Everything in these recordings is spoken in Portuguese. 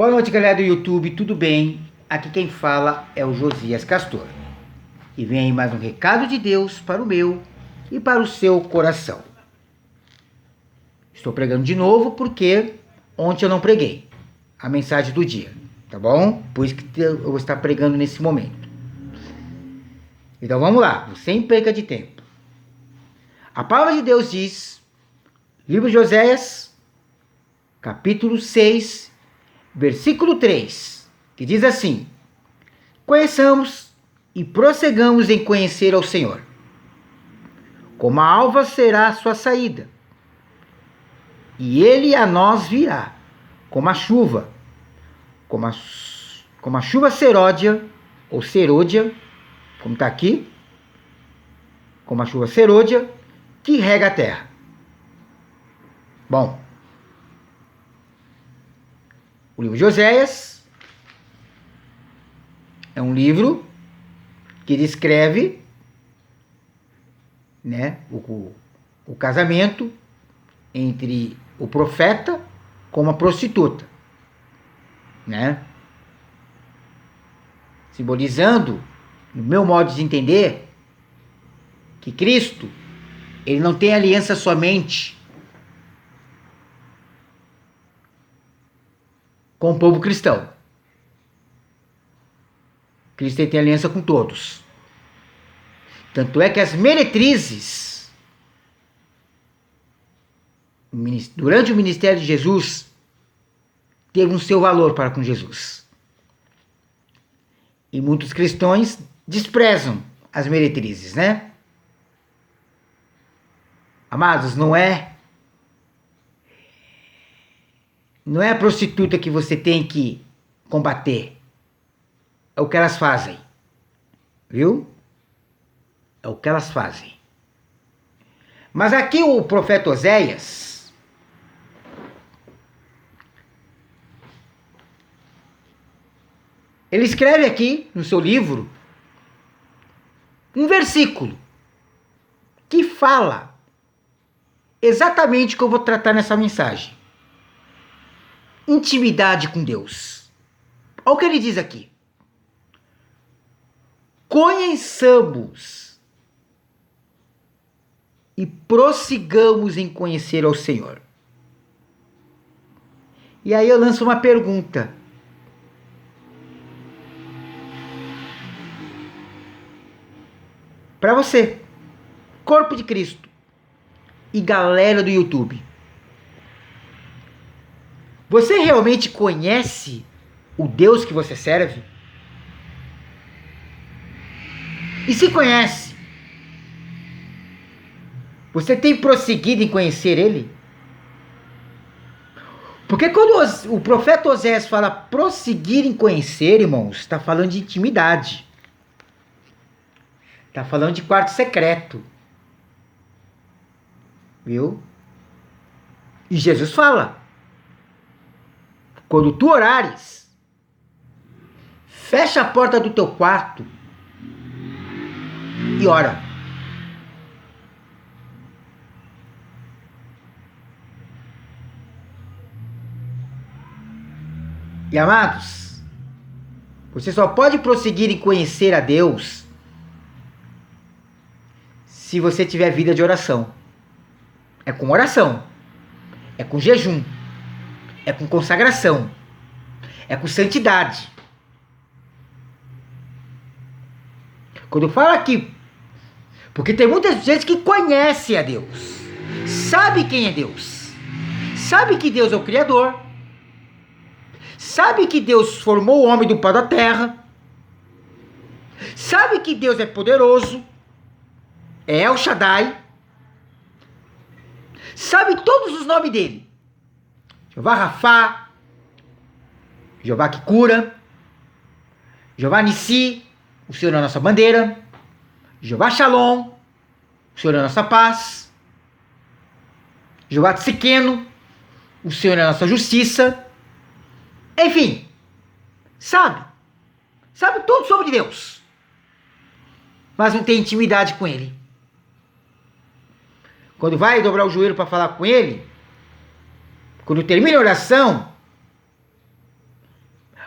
Boa noite, galera do YouTube, tudo bem? Aqui quem fala é o Josias Castor. E vem aí mais um recado de Deus para o meu e para o seu coração. Estou pregando de novo porque ontem eu não preguei a mensagem do dia, tá bom? Por isso que eu vou estar pregando nesse momento. Então vamos lá, sem perca de tempo. A palavra de Deus diz, livro de Oséias, capítulo 6, versículo 3, que diz assim: conheçamos e prossigamos em conhecer ao Senhor. Como a alva será a sua saída, e ele a nós virá, como a chuva, como a chuva seródia, ou serôdia, como está aqui, como a chuva serôdia, que rega a terra. Bom, o livro de Oséias é um livro que descreve, né, o casamento entre o profeta com uma prostituta, né? Simbolizando, no meu modo de entender, que Cristo, ele não tem aliança somente com o povo cristão. Cristo tem aliança com todos. Tanto é que as meretrizes, durante o ministério de Jesus, teve um seu valor para com Jesus. E muitos cristãos desprezam as meretrizes, né? Amados, não é a prostituta que você tem que combater. É o que elas fazem. Viu? É o que elas fazem. Mas aqui o profeta Oséias, ele escreve aqui no seu livro um versículo que fala exatamente o que eu vou tratar nessa mensagem. Intimidade com Deus. Olha o que ele diz aqui. Conheçamos e prossigamos em conhecer ao Senhor. E aí eu lanço uma pergunta. Para você, corpo de Cristo e galera do YouTube. Você realmente conhece o Deus que você serve? E se conhece, você tem prosseguido em conhecer Ele? Porque quando o profeta Oséias fala prosseguir em conhecer, irmãos, está falando de intimidade. Está falando de quarto secreto. Viu? E Jesus fala, quando tu orares, fecha a porta do teu quarto e ora. E amados, você só pode prosseguir em conhecer a Deus se você tiver vida de oração. É com oração, é com jejum, é com consagração, é com santidade. Quando eu falo aqui, porque tem muita gente que conhece a Deus, sabe quem é Deus, sabe que Deus é o Criador, sabe que Deus formou o homem do pó da terra, sabe que Deus é poderoso, é El Shaddai, sabe todos os nomes dele, Jeová Rafá, Jeová que cura, Jeová Nissi, o Senhor é a nossa bandeira, Jeová Shalom, o Senhor é a nossa paz, Jeová Tsiqueno, o Senhor é a nossa justiça. Enfim, sabe tudo sobre Deus, mas não tem intimidade com Ele. Quando vai dobrar o joelho para falar com Ele, quando termina a oração,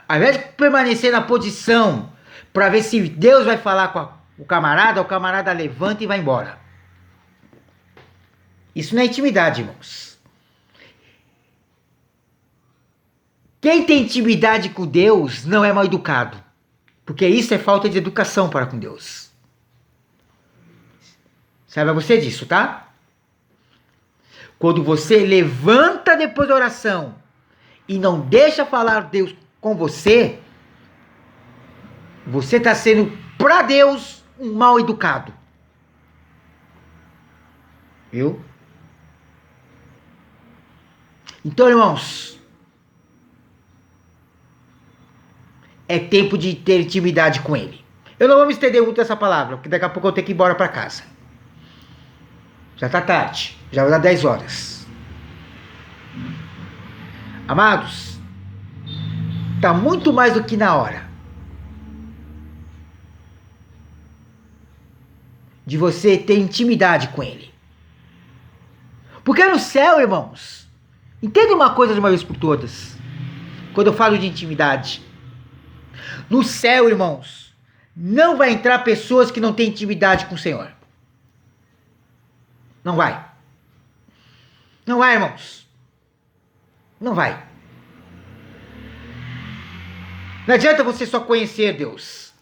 Ao invés de permanecer na posição para ver se Deus vai falar com o camarada levanta e vai embora. Isso não é intimidade, irmãos. Quem tem intimidade com Deus não é mal educado, porque isso é falta de educação para com Deus. Saiba você disso, tá? Quando você levanta depois da oração e não deixa falar Deus com você, você está sendo para Deus um mal educado. Viu? Então, irmãos, é tempo de ter intimidade com Ele. Eu não vou me estender muito nessa palavra, porque daqui a pouco eu tenho que ir embora para casa. Já está tarde, já vai dar 10 horas. Amados, está muito mais do que na hora de você ter intimidade com Ele. Porque no céu, irmãos, entenda uma coisa de uma vez por todas, quando eu falo de intimidade. No céu, irmãos, não vai entrar pessoas que não têm intimidade com o Senhor. Não vai. Não vai, irmãos. Não vai. Não adianta você só conhecer Deus.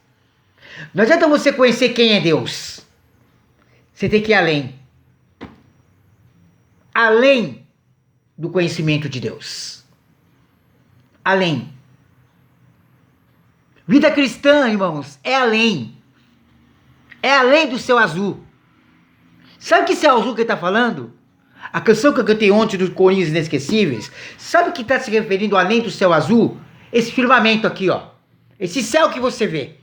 Não adianta você conhecer quem é Deus. Você tem que ir além. Além do conhecimento de Deus. Além. Vida cristã, irmãos, é além. É além do céu azul. Sabe que céu azul que ele está falando? A canção que eu cantei ontem dos Corinhos Inesquecíveis. Sabe o que está se referindo além do céu azul? Esse firmamento aqui, ó. Esse céu que você vê.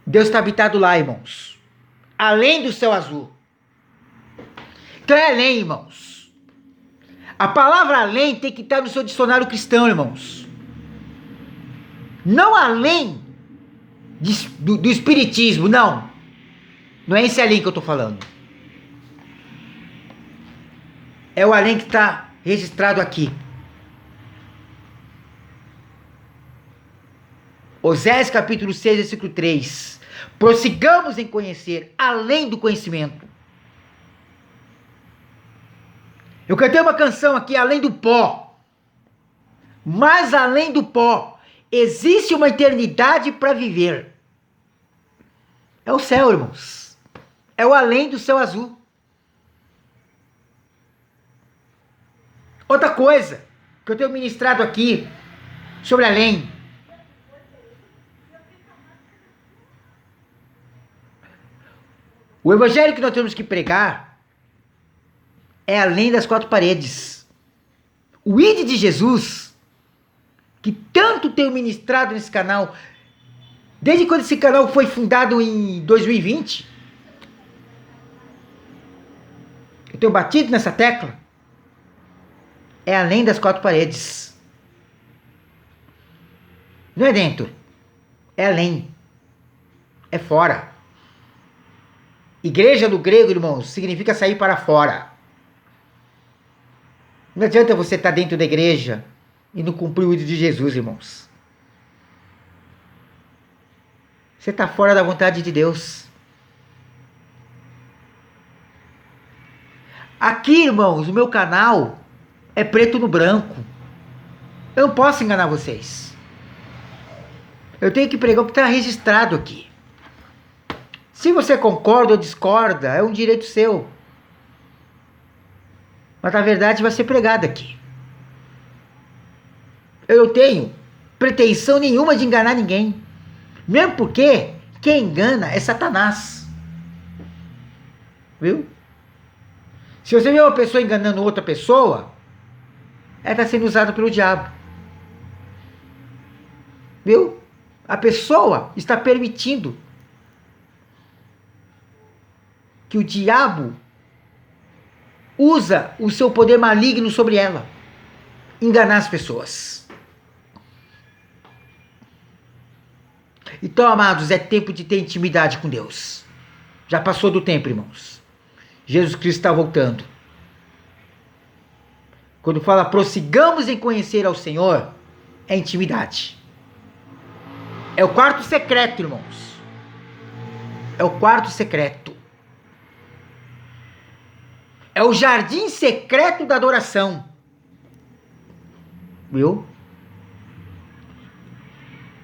Deus está habitado lá, irmãos. Além do céu azul. Então é além, irmãos. A palavra além tem que estar no seu dicionário cristão, irmãos. Não além do espiritismo, não. Não é esse além que eu estou falando. É o além que está registrado aqui. Oséias capítulo 6, versículo 3. Prossigamos em conhecer além do conhecimento. Eu cantei uma canção aqui, além do pó. Mas além do pó, existe uma eternidade para viver. É o céu, irmãos. É o além do céu azul. Outra coisa que eu tenho ministrado aqui sobre além. O evangelho que nós temos que pregar é além das quatro paredes. O ID de Jesus, que tanto tenho ministrado nesse canal, desde quando esse canal foi fundado em 2020, eu tenho batido nessa tecla, é além das quatro paredes. Não é dentro, é além, é fora. Igreja do grego, irmãos, significa sair para fora. Não adianta você estar dentro da igreja e não cumprir o ídolo de Jesus, irmãos. Você está fora da vontade de Deus. Aqui, irmãos, o meu canal é preto no branco. Eu não posso enganar vocês. Eu tenho que pregar o que está registrado aqui. Se você concorda ou discorda, é um direito seu. Mas a verdade vai ser pregada aqui. Eu não tenho pretensão nenhuma de enganar ninguém. Mesmo porque quem engana é Satanás. Viu? Se você vê uma pessoa enganando outra pessoa, ela está sendo usada pelo diabo. Viu? A pessoa está permitindo que o diabo usa o seu poder maligno sobre ela, enganar as pessoas. Então, amados, é tempo de ter intimidade com Deus. Já passou do tempo, irmãos. Jesus Cristo está voltando. quando fala prossigamos em conhecer ao Senhor, é intimidade. É o quarto secreto, irmãos. É o quarto secreto. É o jardim secreto da adoração. Viu?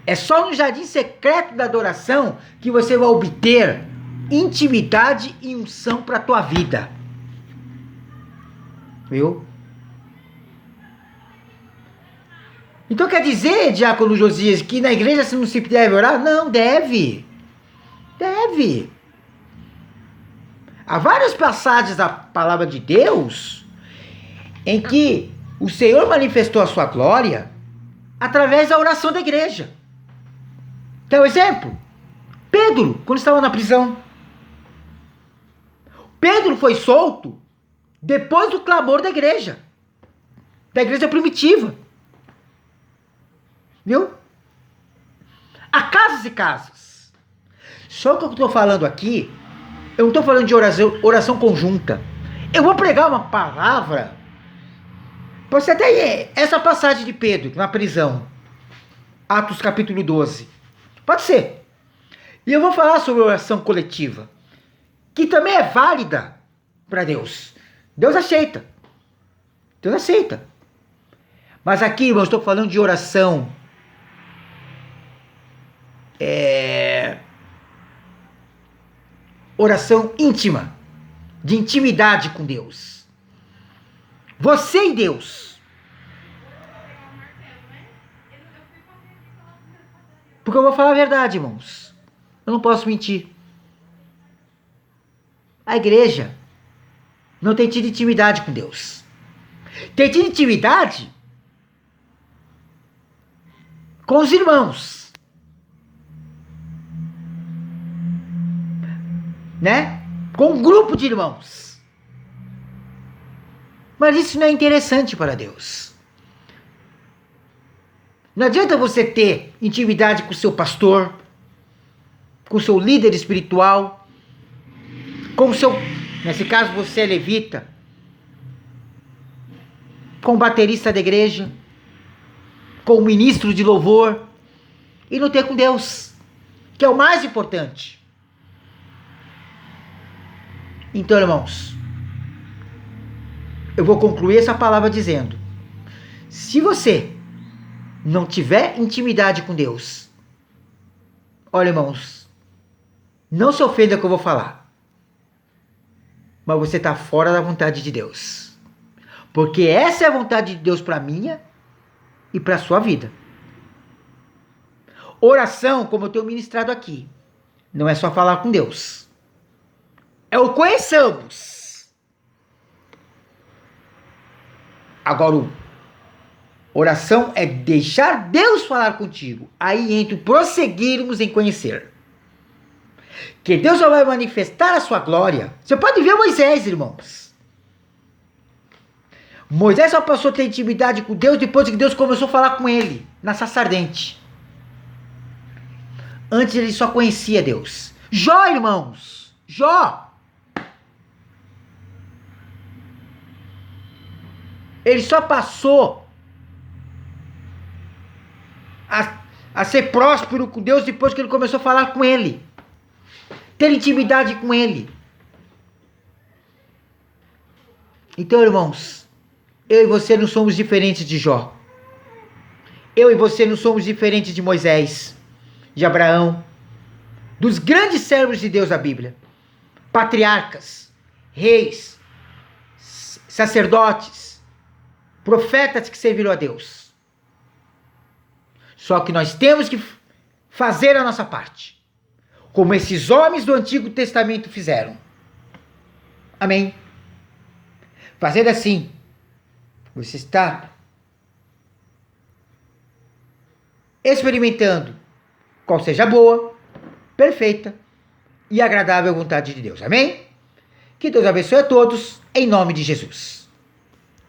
É só no jardim secreto da adoração que você vai obter intimidade e unção para a tua vida. Viu? Então quer dizer, diácono Josias, que na igreja não se deve orar? Não, deve. Deve. Há várias passagens da palavra de Deus em que o Senhor manifestou a sua glória através da oração da igreja. Quer um exemplo? Pedro, quando estava na prisão. Pedro foi solto depois do clamor da igreja primitiva. Viu? Há casos e casos. Só que eu estou falando aqui, eu não estou falando de oração conjunta. Eu vou pregar uma palavra. Pode ser até essa passagem de Pedro na prisão. Atos capítulo 12. Pode ser. E eu vou falar sobre oração coletiva, que também é válida para Deus. Deus aceita. Deus aceita. Mas aqui, irmãos, estou falando de oração oração íntima, de intimidade com Deus. Você e Deus. Porque eu vou falar a verdade, irmãos. Eu não posso mentir. A igreja não tem tido intimidade com Deus. Tem tido intimidade com os irmãos. Né? Com um grupo de irmãos. Mas isso não é interessante para Deus. Não adianta você ter intimidade com o seu pastor, com o seu líder espiritual, com o seu, nesse caso você é levita, com o baterista da igreja, com o ministro de louvor, e não ter com Deus, que é o mais importante. Então, irmãos, eu vou concluir essa palavra dizendo: se você não tiver intimidade com Deus, olha, irmãos, não se ofenda com o que eu vou falar, mas você está fora da vontade de Deus, porque essa é a vontade de Deus para a minha e para a sua vida. Oração, como eu tenho ministrado aqui, não é só falar com Deus, é o conheçamos. Agora, oração é deixar Deus falar contigo. Aí entra o prosseguirmos em conhecer. Que Deus vai manifestar a sua glória. Você pode ver Moisés, irmãos. Moisés só passou a ter intimidade com Deus depois que Deus começou a falar com ele, na sarça ardente. Antes ele só conhecia Deus. Jó, irmãos. Jó. Ele só passou a ser próspero com Deus depois que ele começou a falar com ele. Ter intimidade com ele. Então, irmãos, eu e você não somos diferentes de Jó. Eu e você não somos diferentes de Moisés, de Abraão, dos grandes servos de Deus da Bíblia. Patriarcas, reis, sacerdotes, profetas que serviram a Deus. Só que nós temos que fazer a nossa parte, como esses homens do Antigo Testamento fizeram. Amém? Fazendo assim, você está experimentando qual seja a boa, perfeita e agradável vontade de Deus. Amém? Que Deus abençoe a todos, em nome de Jesus.